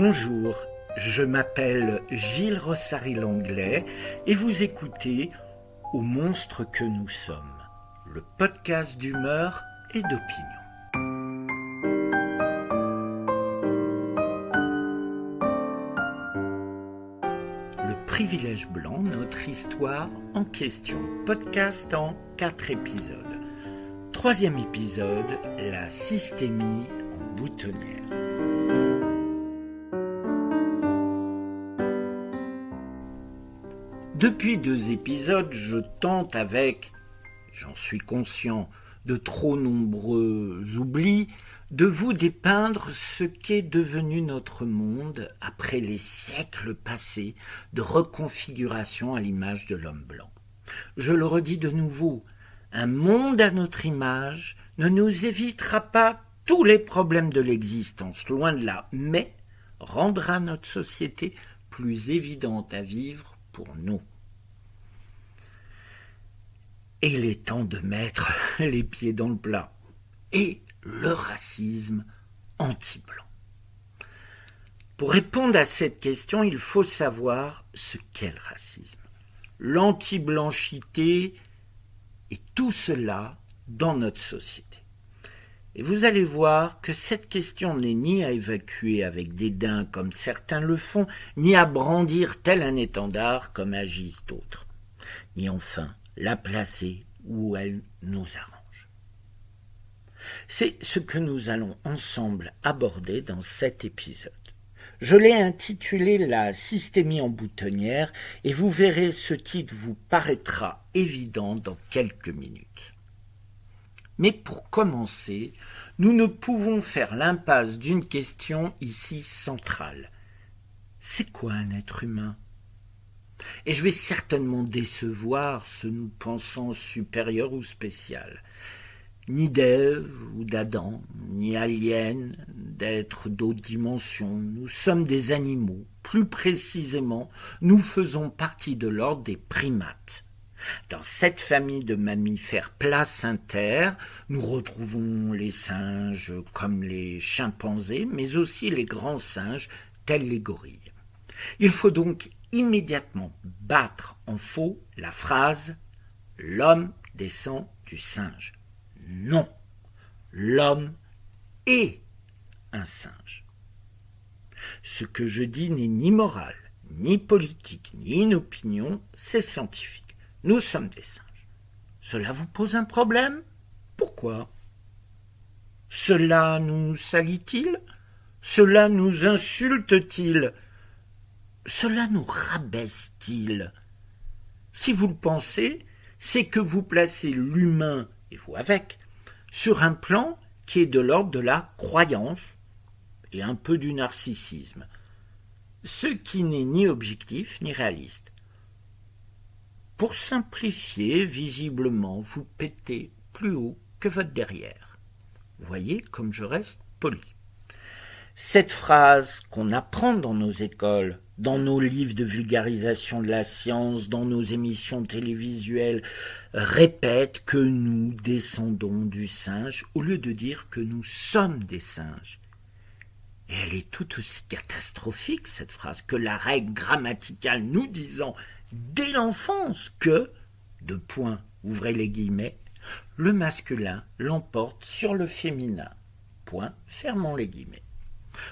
Bonjour, je m'appelle Gilles Rossary-Langlais et vous écoutez Au monstre que nous sommes, le podcast d'humeur et d'opinion. Le privilège blanc, notre histoire en question, podcast en 4 épisodes. 3e épisode, la systémie en boutonnière. Depuis 2 épisodes, je tente avec, j'en suis conscient, de trop nombreux oublis, de vous dépeindre ce qu'est devenu notre monde après les siècles passés de reconfiguration à l'image de l'homme blanc. Je le redis de nouveau, un monde à notre image ne nous évitera pas tous les problèmes de l'existence, loin de là, mais rendra notre société plus évidente à vivre pour nous. Et il est temps de mettre les pieds dans le plat. Et le racisme anti-blanc. Pour répondre à cette question, il faut savoir ce qu'est le racisme. L'anti-blanchité et tout cela dans notre société. Et vous allez voir que cette question n'est ni à évacuer avec dédain comme certains le font, ni à brandir tel un étendard comme agissent d'autres, ni enfin la placer où elle nous arrange. C'est ce que nous allons ensemble aborder dans cet épisode. Je l'ai intitulé « La systémie en boutonnière » et vous verrez ce titre vous paraîtra évident dans quelques minutes. Mais pour commencer, nous ne pouvons faire l'impasse d'une question ici centrale. C'est quoi un être humain ? Et je vais certainement décevoir ce nous pensant supérieur ou spécial. Ni d'Ève ou d'Adam, ni aliens, d'êtres d'autres dimensions. Nous sommes des animaux. Plus précisément, nous faisons partie de l'ordre des primates. Dans cette famille de mammifères placentaires, nous retrouvons les singes comme les chimpanzés, mais aussi les grands singes tels les gorilles. Il faut donc immédiatement battre en faux la phrase « l'homme descend du singe ». Non, l'homme est un singe. Ce que je dis n'est ni moral, ni politique, ni une opinion, c'est scientifique. Nous sommes des singes. Cela vous pose un problème ? Pourquoi ? Cela nous salit-il ? Cela nous insulte-t-il ? Cela nous rabaisse-t-il ? Si vous le pensez, c'est que vous placez l'humain, et vous avec, sur un plan qui est de l'ordre de la croyance et un peu du narcissisme, ce qui n'est ni objectif ni réaliste. Pour simplifier, visiblement, vous pétez plus haut que votre derrière. Voyez comme je reste poli. Cette phrase qu'on apprend dans nos écoles, dans nos livres de vulgarisation de la science, dans nos émissions télévisuelles, répète que nous descendons du singe au lieu de dire que nous sommes des singes. Et elle est tout aussi catastrophique, cette phrase, que la règle grammaticale nous disant dès l'enfance que, ouvrez les guillemets, le masculin l'emporte sur le féminin, fermons les guillemets.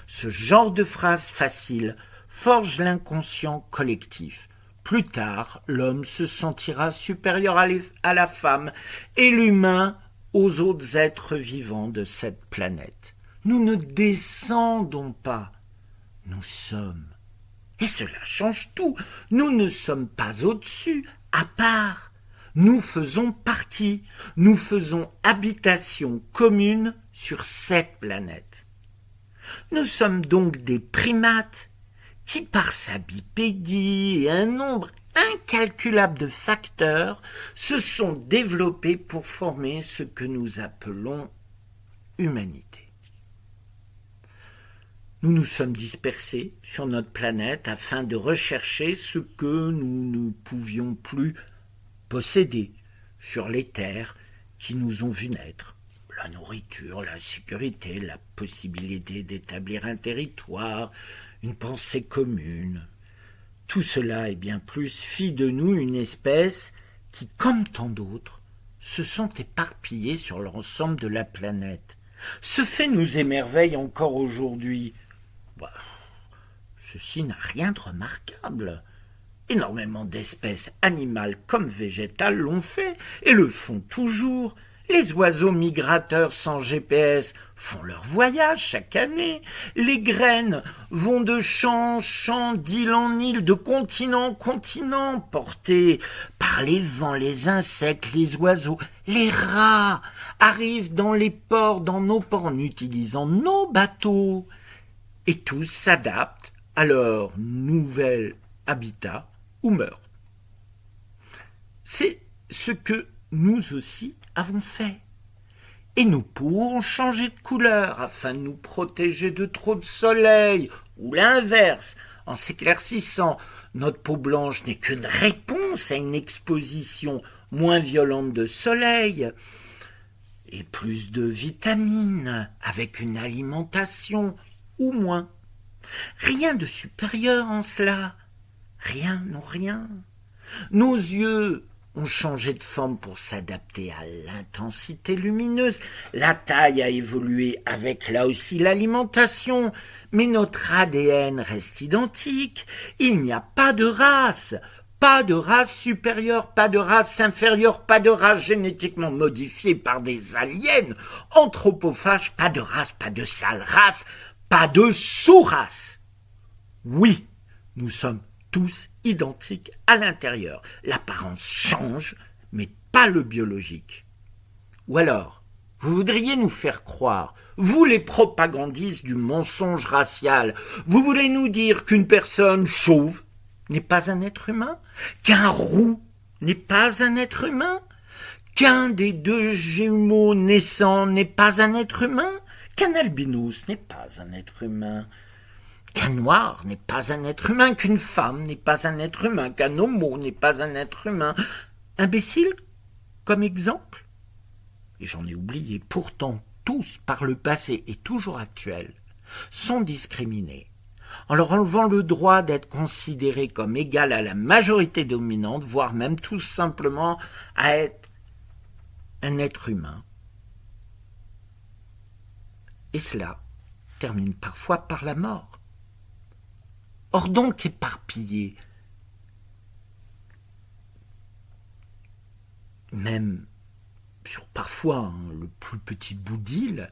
Ce genre de phrase facile forge l'inconscient collectif. Plus tard, l'homme se sentira supérieur à la femme et l'humain aux autres êtres vivants de cette planète. Nous ne descendons pas, nous sommes. Et cela change tout. Nous ne sommes pas au-dessus, à part. Nous faisons partie. Nous faisons habitation commune sur cette planète. Nous sommes donc des primates qui, par sa bipédie et un nombre incalculable de facteurs, se sont développés pour former ce que nous appelons humanité. Nous nous sommes dispersés sur notre planète afin de rechercher ce que nous ne pouvions plus posséder sur les terres qui nous ont vus naître. La nourriture, la sécurité, la possibilité d'établir un territoire, une pensée commune. Tout cela est bien plus fit de nous une espèce qui, comme tant d'autres, se sont éparpillés sur l'ensemble de la planète. Ce fait nous émerveille encore aujourd'hui. Ceci n'a rien de remarquable. Énormément d'espèces animales comme végétales l'ont fait et le font toujours. Les oiseaux migrateurs sans GPS font leur voyage chaque année. Les graines vont de champ en champ, d'île en île, de continent en continent, portées par les vents, les insectes, les oiseaux. Les rats arrivent dans les ports, dans nos ports, en utilisant nos bateaux. Et tous s'adaptent à leur nouvel habitat ou meurent. C'est ce que nous aussi avons fait. Et nos peaux ont changé de couleur afin de nous protéger de trop de soleil, ou l'inverse, en s'éclaircissant. Notre peau blanche n'est qu'une réponse à une exposition moins violente de soleil, et plus de vitamines, avec une alimentation, ou moins. Rien de supérieur en cela. Rien, non rien. Nos yeux ont changé de forme pour s'adapter à l'intensité lumineuse. La taille a évolué avec là aussi l'alimentation, mais notre ADN reste identique. Il n'y a pas de race supérieure, pas de race inférieure, pas de race génétiquement modifiée par des aliens anthropophages, pas de race, pas de sale race, pas de sous-race. Oui, nous sommes tous identiques à l'intérieur. L'apparence change, mais pas le biologique. Ou alors, vous voudriez nous faire croire, vous les propagandistes du mensonge racial, vous voulez nous dire qu'une personne chauve n'est pas un être humain, qu'un roux n'est pas un être humain, qu'un des deux jumeaux naissants n'est pas un être humain, qu'un albinos n'est pas un être humain, qu'un noir n'est pas un être humain, qu'une femme n'est pas un être humain, qu'un homo n'est pas un être humain. Imbécile comme exemple? Et j'en ai oublié. Pourtant, tous, par le passé et toujours actuel, sont discriminés, en leur enlevant le droit d'être considérés comme égal à la majorité dominante, voire même tout simplement à être un être humain. Et cela termine parfois par la mort. Or donc éparpillé, même sur parfois le plus petit bout d'île,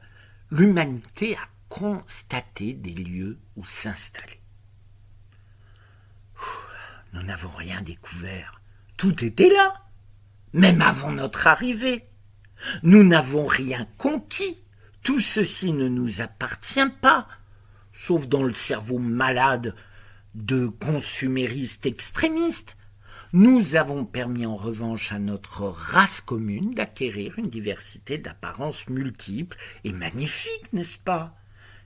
l'humanité a constaté des lieux où s'installer. Nous n'avons rien découvert. Tout était là, même avant notre arrivée. Nous n'avons rien conquis. Tout ceci ne nous appartient pas, sauf dans le cerveau malade de consuméristes extrémistes. Nous avons permis en revanche à notre race commune d'acquérir une diversité d'apparences multiples et magnifiques, n'est-ce pas?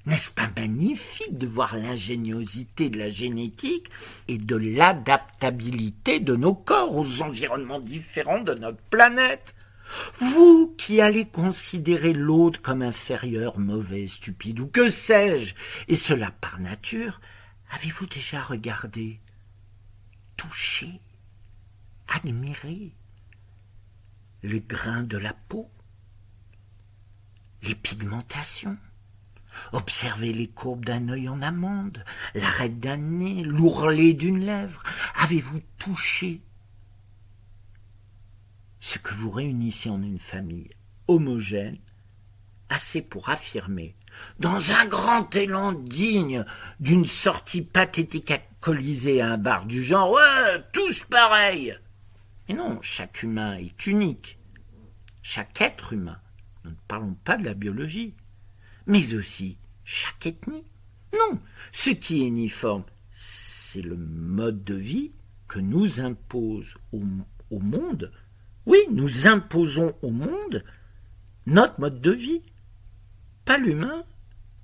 N'est-ce pas magnifique de voir l'ingéniosité de la génétique et de l'adaptabilité de nos corps aux environnements différents de notre planète? Vous qui allez considérer l'autre comme inférieur, mauvais, stupide ou que sais-je, et cela par nature, avez-vous déjà regardé, touché, admiré le grain de la peau, les pigmentations, observé les courbes d'un œil en amande, l'arête d'un nez, l'ourlet d'une lèvre? Avez-vous touché ce que vous réunissez en une famille homogène, assez pour affirmer, dans un grand élan digne d'une sortie pathétique alcoolisée à un bar du genre « Ouais, tous pareils !» Mais non, chaque humain est unique. Chaque être humain, nous ne parlons pas de la biologie, mais aussi chaque ethnie. Non, ce qui est uniforme, c'est le mode de vie que nous impose au monde. Oui, nous imposons au monde notre mode de vie, pas l'humain,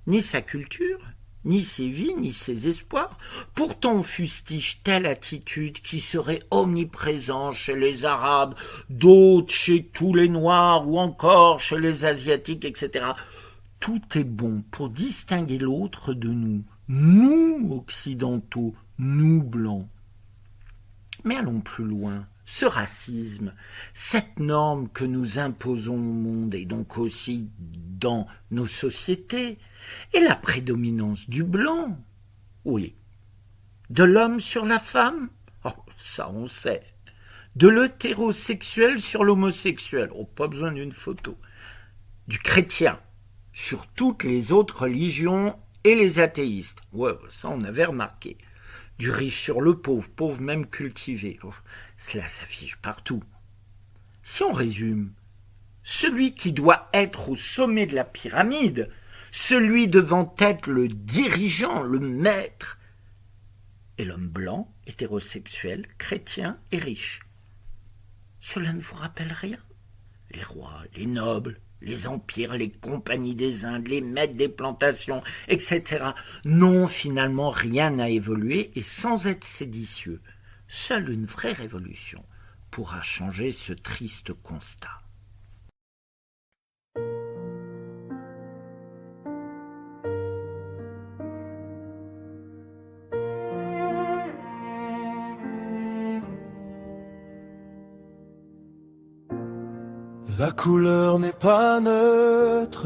ni sa culture, ni ses vies, ni ses espoirs. Pourtant on fustige telle attitude qui serait omniprésente chez les Arabes, d'autres chez tous les Noirs, ou encore chez les Asiatiques, etc. Tout est bon pour distinguer l'autre de nous, nous occidentaux, nous blancs. Mais allons plus loin. Ce racisme, cette norme que nous imposons au monde et donc aussi dans nos sociétés, est la prédominance du blanc. Oui. De l'homme sur la femme? Oh, ça on sait. De l'hétérosexuel sur l'homosexuel? Oh, pas besoin d'une photo. Du chrétien sur toutes les autres religions et les athéistes. Ouais, ça on avait remarqué. Du riche sur le pauvre, pauvre même cultivé. Oh, cela s'affiche partout. Si on résume, celui qui doit être au sommet de la pyramide, celui devant être le dirigeant, le maître, est l'homme blanc, hétérosexuel, chrétien et riche. Cela ne vous rappelle rien? Les rois, les nobles, les empires, les compagnies des Indes, les maîtres des plantations, etc. Non, finalement, rien n'a évolué et sans être séditieux, seule une vraie révolution pourra changer ce triste constat. La couleur n'est pas neutre,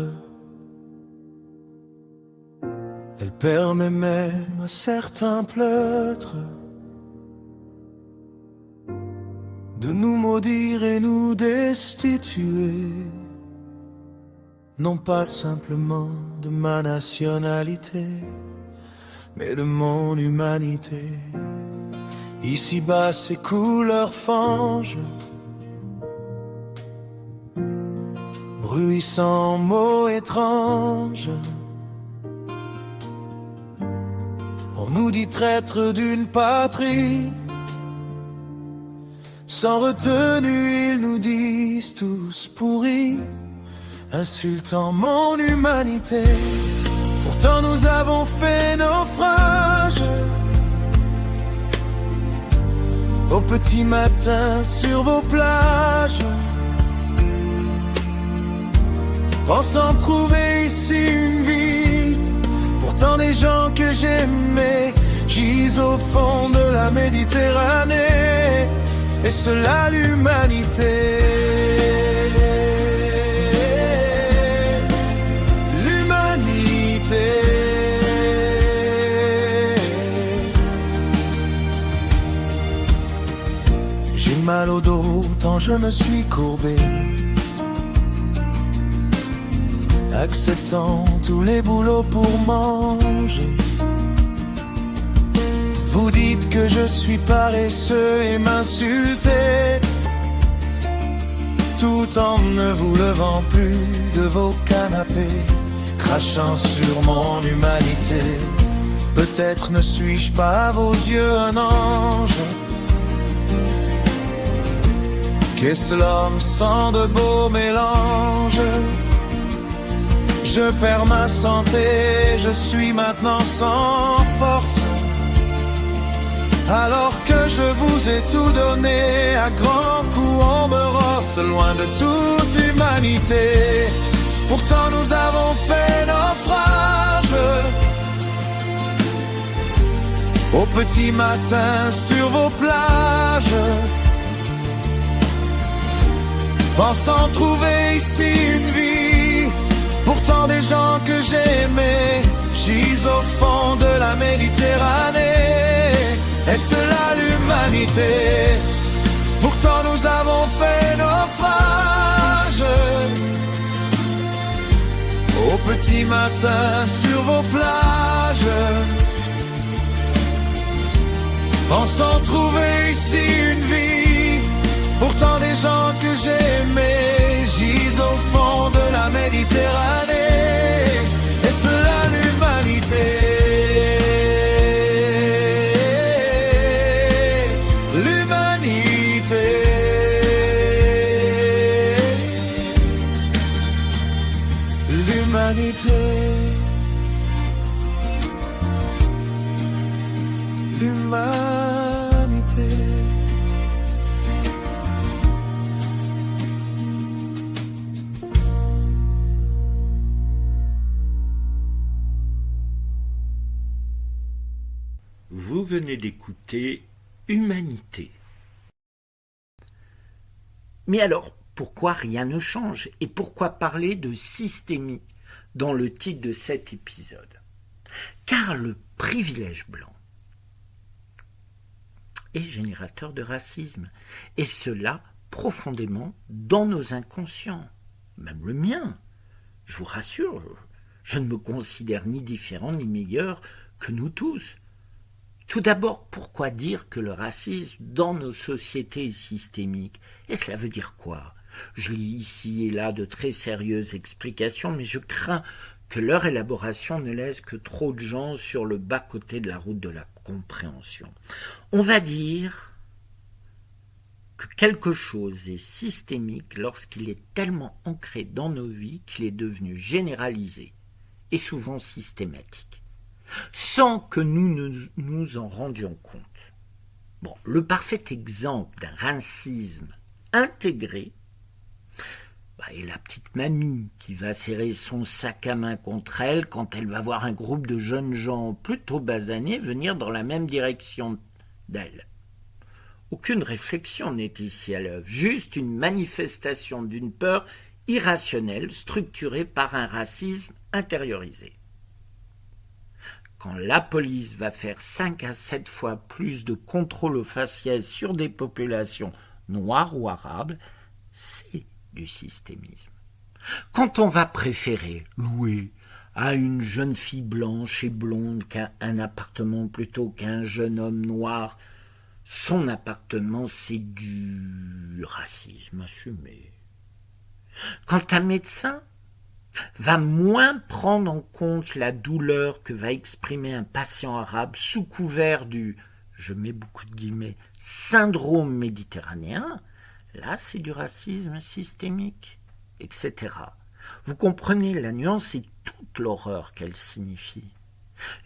elle permet même à certains pleutres de nous maudire et nous destituer, non pas simplement de ma nationalité, mais de mon humanité. Ici-bas, ces couleurs fangent, bruissant mots étranges. On nous dit traître d'une patrie, sans retenue ils nous disent tous pourris, insultant mon humanité. Pourtant nous avons fait naufrage au petit matin sur vos plages, pensant trouver ici une vie. Pourtant des gens que j'aimais gisent au fond de la Méditerranée. Est-ce là l'humanité? L'humanité. J'ai mal au dos tant je me suis courbé, acceptant tous les boulots pour manger. Vous dites que je suis paresseux et m'insultez, tout en ne vous levant plus de vos canapés, crachant sur mon humanité. Peut-être ne suis-je pas à vos yeux un ange. Qu'est-ce l'homme sans de beaux mélanges? Je perds ma santé, je suis maintenant sans force, alors que je vous ai tout donné. À grands coups on me rosse, loin de toute humanité. Pourtant nous avons fait naufrage au petit matin sur vos plages, pensant trouver ici une vie. Pourtant des gens que j'aimais gisent au fond de la Méditerranée. Est-ce là l'humanité? Pourtant nous avons fait naufrage au petit matin sur vos plages, pensant trouver ici une vie. Pourtant des gens que j'aimais gisent au fond de la Méditerranée. Est-ce là l'humanité? L'humanité. L'humanité. L'humanité. venez d'écouter Humanité. Mais alors, pourquoi rien ne change et pourquoi parler de systémie dans le titre de cet épisode? Car le privilège blanc est générateur de racisme, et cela profondément dans nos inconscients, même le mien. Je vous rassure, je ne me considère ni différent ni meilleur que nous tous. Tout d'abord, pourquoi dire que le racisme dans nos sociétés est systémique? Et cela veut dire quoi? Je lis ici et là de très sérieuses explications, mais je crains que leur élaboration ne laisse que trop de gens sur le bas-côté de la route de la compréhension. On va dire que quelque chose est systémique lorsqu'il est tellement ancré dans nos vies qu'il est devenu généralisé et souvent systématique, sans que nous nous en rendions compte. Bon, le parfait exemple d'un racisme intégré est la petite mamie qui va serrer son sac à main contre elle quand elle va voir un groupe de jeunes gens plutôt basanés venir dans la même direction d'elle. Aucune réflexion n'est ici à l'œuvre, juste une manifestation d'une peur irrationnelle structurée par un racisme intériorisé. Quand la police va faire 5 à 7 fois plus de contrôles au faciès sur des populations noires ou arabes, c'est du systémisme. Quand on va préférer louer à une jeune fille blanche et blonde un appartement plutôt qu'un jeune homme noir, son appartement, c'est du racisme assumé. Quand un médecin va moins prendre en compte la douleur que va exprimer un patient arabe sous couvert du, je mets beaucoup de guillemets, syndrome méditerranéen, là c'est du racisme systémique, etc. Vous comprenez la nuance et toute l'horreur qu'elle signifie.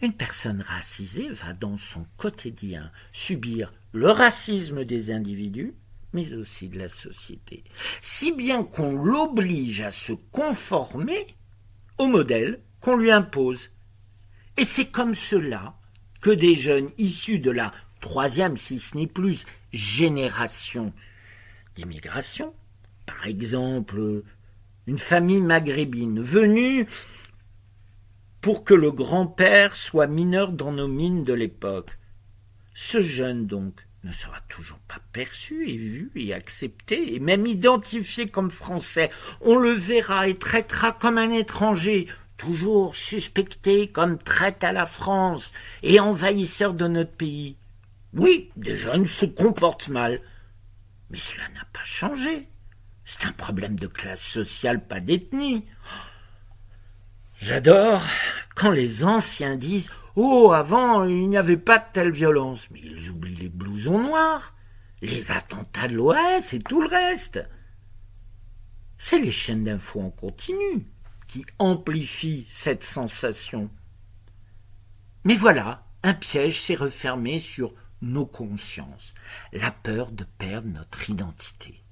Une personne racisée va dans son quotidien subir le racisme des individus, mais aussi de la société, si bien qu'on l'oblige à se conformer au modèle qu'on lui impose. Et c'est comme cela que des jeunes issus de la troisième, si ce n'est plus, génération d'immigration, par exemple une famille maghrébine venue pour que le grand-père soit mineur dans nos mines de l'époque. Ce jeune, donc, ne sera toujours pas perçu et vu et accepté, et même identifié comme français. On le verra et traitera comme un étranger, toujours suspecté comme traite à la France et envahisseur de notre pays. Oui, des jeunes se comportent mal, mais cela n'a pas changé. C'est un problème de classe sociale, pas d'ethnie. J'adore quand les anciens disent « Oh, avant, il n'y avait pas de telle violence », mais ils oublient les blousons noirs, les attentats de l'OAS et tout le reste. C'est les chaînes d'infos en continu qui amplifient cette sensation. Mais voilà, un piège s'est refermé sur nos consciences, la peur de perdre notre identité.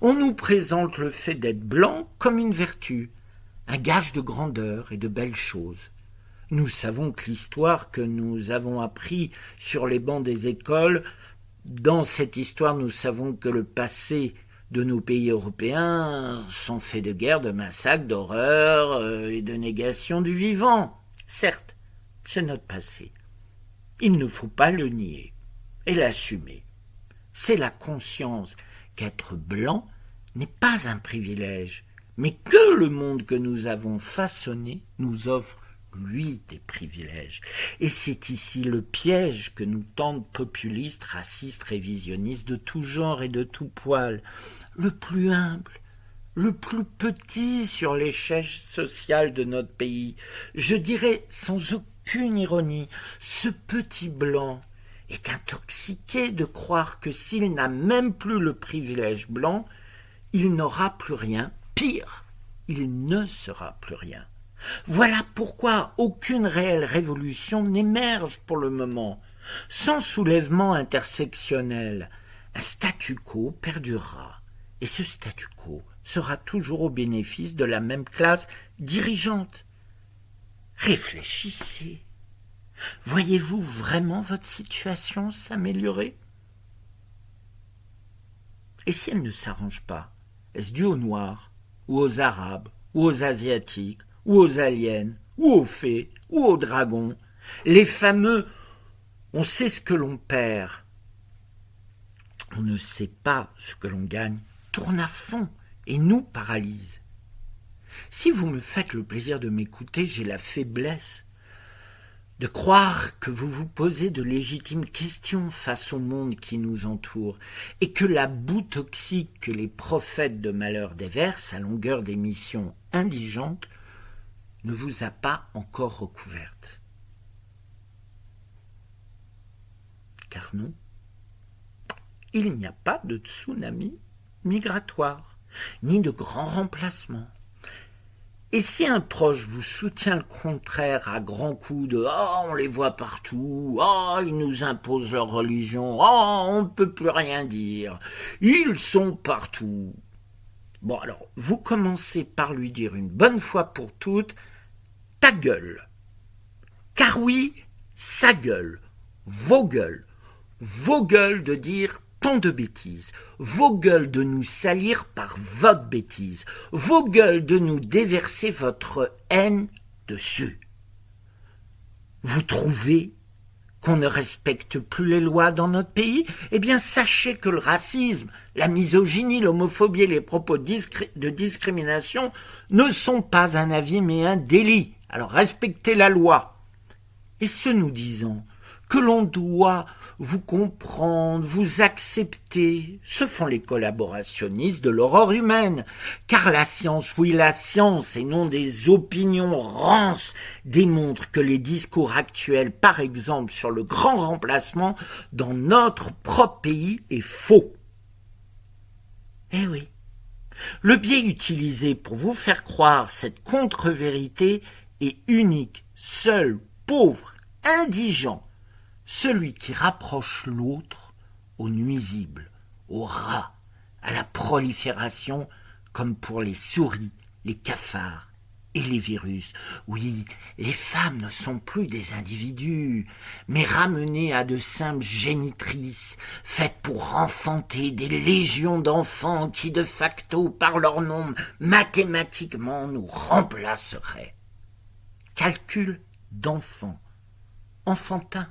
On nous présente le fait d'être blanc comme une vertu, un gage de grandeur et de belles choses. Nous savons que l'histoire que nous avons appris sur les bancs des écoles, dans cette histoire, nous savons que le passé de nos pays européens sont faits de guerres, de massacres, d'horreurs et de négation du vivant. Certes, c'est notre passé. Il ne faut pas le nier et l'assumer. C'est la conscience qu'être blanc n'est pas un privilège, mais que le monde que nous avons façonné nous offre, lui, des privilèges. Et c'est ici le piège que nous tentent populistes, racistes, révisionnistes de tout genre et de tout poil. Le plus humble, le plus petit sur l'échelle sociale de notre pays. Je dirais sans aucune ironie, ce petit blanc est intoxiqué de croire que s'il n'a même plus le privilège blanc, il n'aura plus rien. Pire, il ne sera plus rien. Voilà pourquoi aucune réelle révolution n'émerge pour le moment. Sans soulèvement intersectionnel, un statu quo perdurera. Et ce statu quo sera toujours au bénéfice de la même classe dirigeante. Réfléchissez. Voyez-vous vraiment votre situation s'améliorer? Et si elle ne s'arrange pas, est-ce dû aux Noirs, ou aux Arabes, ou aux Asiatiques, ou aux aliens, ou aux fées, ou aux dragons? Les fameux « on sait ce que l'on perd, on ne sait pas ce que l'on gagne » tournent à fond et nous paralysent. Si vous me faites le plaisir de m'écouter, j'ai la faiblesse de croire que vous vous posez de légitimes questions face au monde qui nous entoure et que la boue toxique que les prophètes de malheur déversent à longueur d'émissions indigentes ne vous a pas encore recouverte. Car non, il n'y a pas de tsunami migratoire, ni de grand remplacement. Et si un proche vous soutient le contraire à grands coups de « oh, on les voit partout, oh, ils nous imposent leur religion, oh, on ne peut plus rien dire, ils sont partout », bon alors, vous commencez par lui dire une bonne fois pour toutes « ta gueule ». Car oui, sa gueule, vos gueules de dire tant de bêtises, vos gueules de nous salir par votre bêtise, vos gueules de nous déverser votre haine dessus. Vous trouvez qu'on ne respecte plus les lois dans notre pays? Eh bien, sachez que le racisme, la misogynie, l'homophobie et les propos de discrimination ne sont pas un avis mais un délit. Alors respectez la loi. Et ce nous disant que l'on doit vous comprendre, vous accepter, ce font les collaborationnistes de l'horreur humaine, car la science, oui la science, et non des opinions rances, démontre que les discours actuels, par exemple sur le grand remplacement, dans notre propre pays est faux. Eh oui, le biais utilisé pour vous faire croire cette contre-vérité est unique, seul, pauvre, indigent, celui qui rapproche l'autre au nuisible, au rat, à la prolifération, comme pour les souris, les cafards et les virus. Oui, les femmes ne sont plus des individus, mais ramenées à de simples génitrices, faites pour enfanter des légions d'enfants qui, de facto, par leur nombre, mathématiquement nous remplaceraient. Calcul d'enfants, enfantin,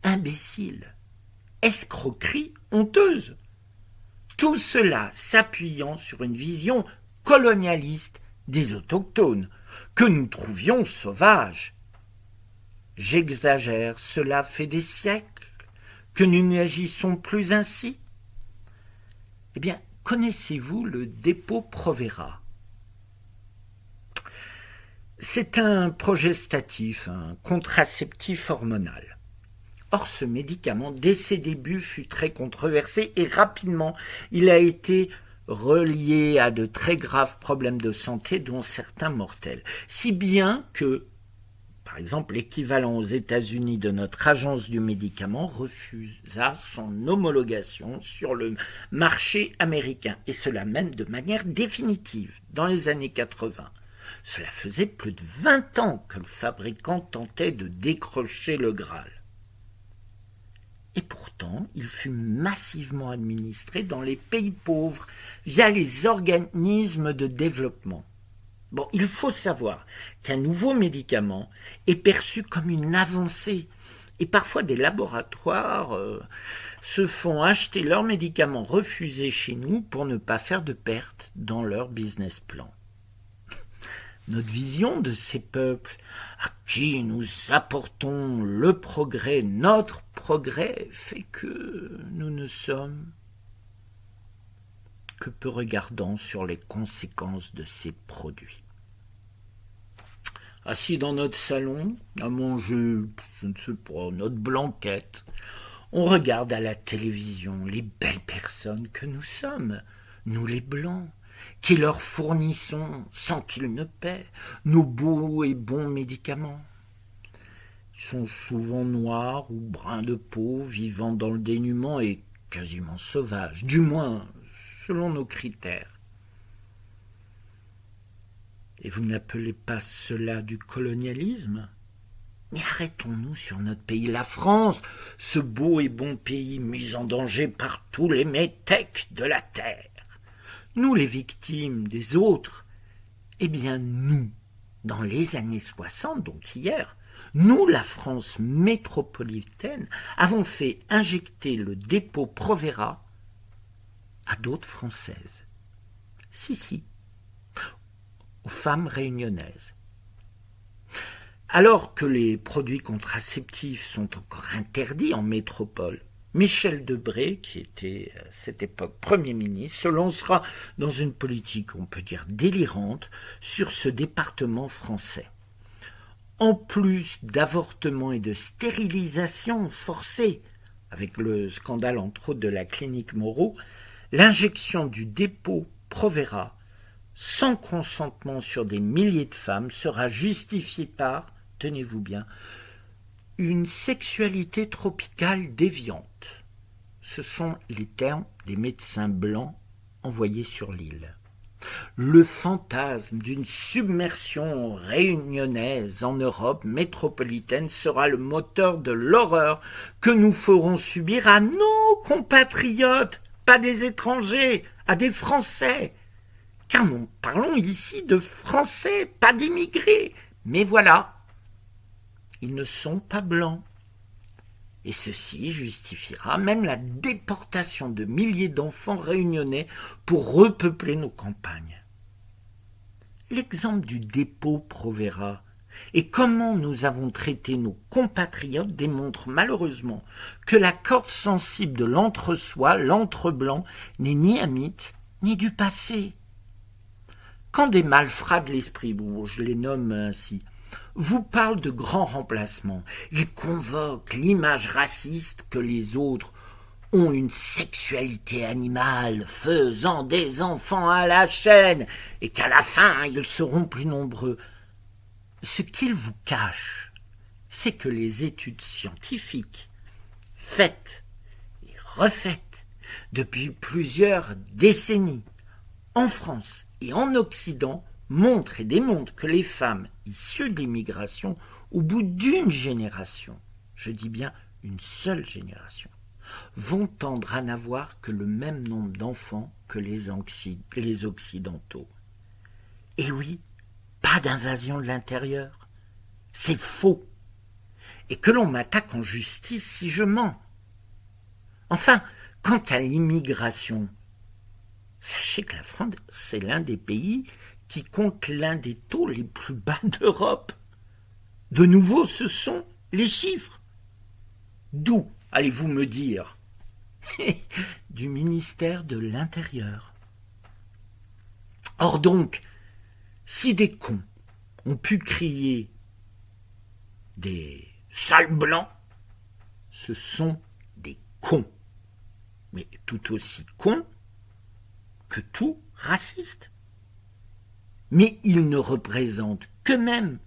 imbécile, escroquerie honteuse. Tout cela s'appuyant sur une vision colonialiste des autochtones, que nous trouvions sauvages. J'exagère, cela fait des siècles que nous n'agissons plus ainsi. Eh bien, connaissez-vous le dépôt Provera? C'est un progestatif, un contraceptif hormonal. Or, ce médicament, dès ses débuts, fut très controversé et rapidement, il a été relié à de très graves problèmes de santé, dont certains mortels. Si bien que, par exemple, l'équivalent aux États-Unis de notre agence du médicament refusa son homologation sur le marché américain, et cela même de manière définitive, dans les années 80. Cela faisait plus de 20 ans que le fabricant tentait de décrocher le Graal. Et pourtant, il fut massivement administré dans les pays pauvres via les organismes de développement. Bon, il faut savoir qu'un nouveau médicament est perçu comme une avancée et parfois des laboratoires se font acheter leurs médicaments refusés chez nous pour ne pas faire de pertes dans leur business plan. Notre vision de ces peuples à qui nous apportons le progrès, notre progrès, fait que nous ne sommes que peu regardants sur les conséquences de ces produits. Assis dans notre salon, à manger, je ne sais pas, notre blanquette, on regarde à la télévision les belles personnes que nous sommes, nous les blancs, qui leur fournissons, sans qu'ils ne paient, nos beaux et bons médicaments. Ils sont souvent noirs ou bruns de peau, vivant dans le dénuement et quasiment sauvages, du moins selon nos critères. Et vous n'appelez pas cela du colonialisme? Mais arrêtons-nous sur notre pays, la France, ce beau et bon pays mis en danger par tous les métèques de la terre. Nous, les victimes des autres, eh bien nous, dans les années 60, donc hier, nous, la France métropolitaine, avons fait injecter le dépôt Provera à d'autres Françaises. Si, aux femmes réunionnaises. Alors que les produits contraceptifs sont encore interdits en métropole, Michel Debré, qui était à cette époque Premier ministre, se lancera dans une politique, on peut dire délirante, sur ce département français. En plus d'avortements et de stérilisation forcées, avec le scandale entre autres de la clinique Moreau, l'injection du dépôt Provera, sans consentement sur des milliers de femmes, sera justifiée par, tenez-vous bien, une sexualité tropicale déviante. Ce sont les termes des médecins blancs envoyés sur l'île. Le fantasme d'une submersion réunionnaise en Europe métropolitaine sera le moteur de l'horreur que nous ferons subir à nos compatriotes, pas des étrangers, à des Français. Car nous parlons ici de Français, pas d'immigrés. Mais voilà, ils ne sont pas blancs. Et ceci justifiera même la déportation de milliers d'enfants réunionnais pour repeupler nos campagnes. L'exemple du dépôt Provera et comment nous avons traité nos compatriotes démontre malheureusement que la corde sensible de l'entre-soi, l'entre-blanc, n'est ni un mythe, ni du passé. Quand des malfrats de l'esprit, je les nomme ainsi, vous parlent de grands remplacements, ils convoquent l'image raciste que les autres ont une sexualité animale, faisant des enfants à la chaîne, et qu'à la fin, ils seront plus nombreux. Ce qu'ils vous cachent, c'est que les études scientifiques, faites et refaites depuis plusieurs décennies, en France et en Occident, montrent et démontrent que les femmes issues de l'immigration, au bout d'une génération, je dis bien une seule génération, vont tendre à n'avoir que le même nombre d'enfants que les Occidentaux. Et oui, pas d'invasion de l'intérieur. C'est faux. Et que l'on m'attaque en justice si je mens. Enfin, quant à l'immigration, sachez que la France, c'est l'un des pays qui compte l'un des taux les plus bas d'Europe. De nouveau, ce sont les chiffres. D'où allez-vous me dire? Du ministère de l'Intérieur. Or donc, si des cons ont pu crier des sales blancs, ce sont des cons. Mais tout aussi cons que tout raciste. Mais ils ne représentent qu'eux-mêmes,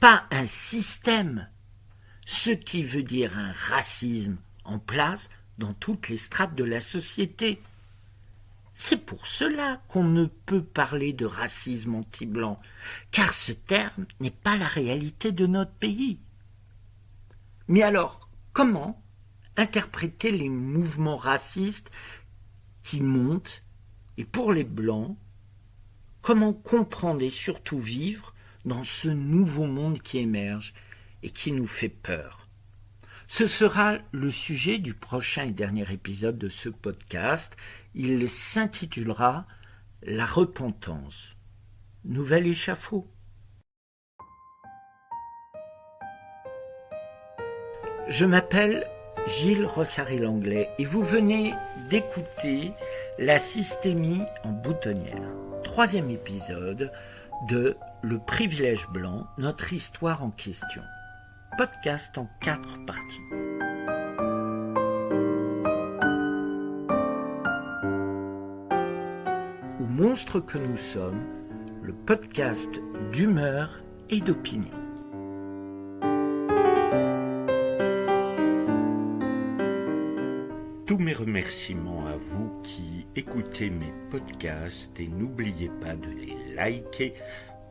pas un système, ce qui veut dire un racisme en place dans toutes les strates de la société. C'est pour cela qu'on ne peut parler de racisme anti-blanc, car ce terme n'est pas la réalité de notre pays. Mais alors, comment interpréter les mouvements racistes qui montent, et pour les Blancs, comment comprendre et surtout vivre dans ce nouveau monde qui émerge et qui nous fait peur? Ce sera le sujet du prochain et dernier épisode de ce podcast. Il s'intitulera « La repentance ». Nouvel échafaud. Je m'appelle Gilles Rossary-Langlais et vous venez d'écouter La systémie en boutonnière. 3e épisode de Le privilège blanc, notre histoire en question. Podcast en 4 parties. Aux monstres que nous sommes, le podcast d'humeur et d'opinion. Tous mes remerciements à vous qui écoutez mes podcasts et n'oubliez pas de les liker,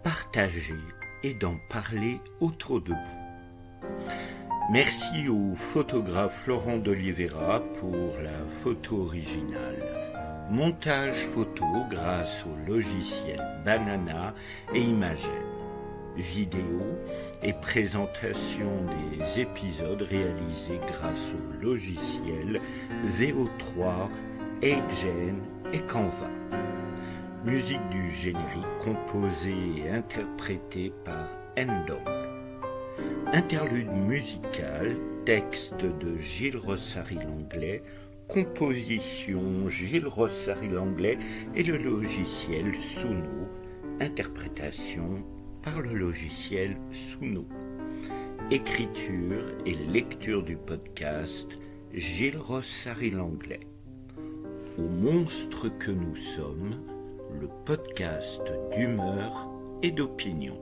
partager et d'en parler autour de vous. Merci au photographe Laurent d'Oliveira pour la photo originale. Montage photo grâce au logiciel Banana et Imagen. Vidéo et présentation des épisodes réalisés grâce au logiciel VO3, Agen et Canva. Musique du générique composée et interprétée par Endong. Interlude musical, texte de Gilles Rossary-Langlais, composition Gilles Rossary-Langlais et le logiciel Suno, interprétation par le logiciel Suno. Écriture et lecture du podcast Gilles Rossary-Langlais. Au monstre que nous sommes, le podcast d'humeur et d'opinion.